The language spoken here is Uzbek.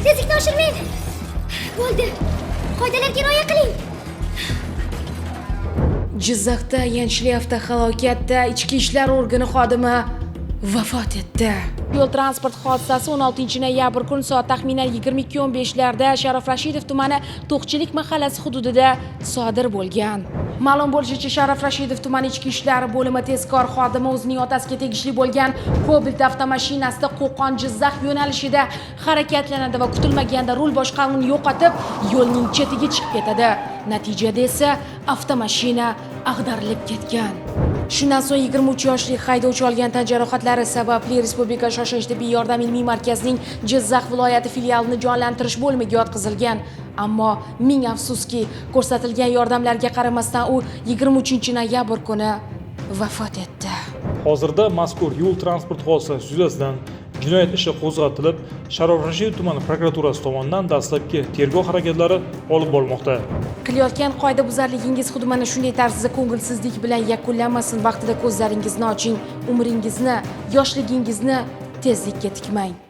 Tezlikni oshirmang. Bo'ldi. Qoidalarga rioya qiling. Jizzaxda Yanchli avtohalokatda ichki ishlar organi xodimi vafot etdi. Yo'l transport hodisasi 16-noyabr kun soat taxminan 22:15larda Sharof Rashidov tumani To'qchilik mahallasi hududida sodir bo'lgan. Ma'lum bo'lishicha, Sharof Rashidov tumani ichki ishlar bo'limi tezkor xodimi o'zining otasiga tegishli bo'lgan Cobalt avtomashinasida Qo'qon Jizzax yo'nalishida harakatlanadi va kutilmaganda rul boshqaruvini yo'qotib, yo'lning chetiga chiqib ketadi. Natijada esa avtomashina ag'darilib ketgan. Shundan so'ng 23 yoshli haydovchi olgan tan jarohatlari sababli Respublika shoshilinch tibbiy yordam ilmiy markazining Jizzax viloyati filialini jonlantirish bo'limiga yotqizilgan. Ammo ming afsuski, ko'rsatilgan yordamlarga qaramasdan u 23-noyabr kuni vafot etdi. Hozirda mazkur yo'l transport hodisasi yuzasidan jinoyat ishi qo'zg'atilib, Sharof Rashidov tumani prokuraturasi tomonidan dastlabki tergov harakatlari olib borilmoqda. Qilayotgan qoidabuzarligingiz xuddi mana shunday tarzda ko'ngilsizlik bilan yakunlanmasin. Vaqtida ko'zlaringizni oching, umringizni, yoshligingizni tezlikka tikmang.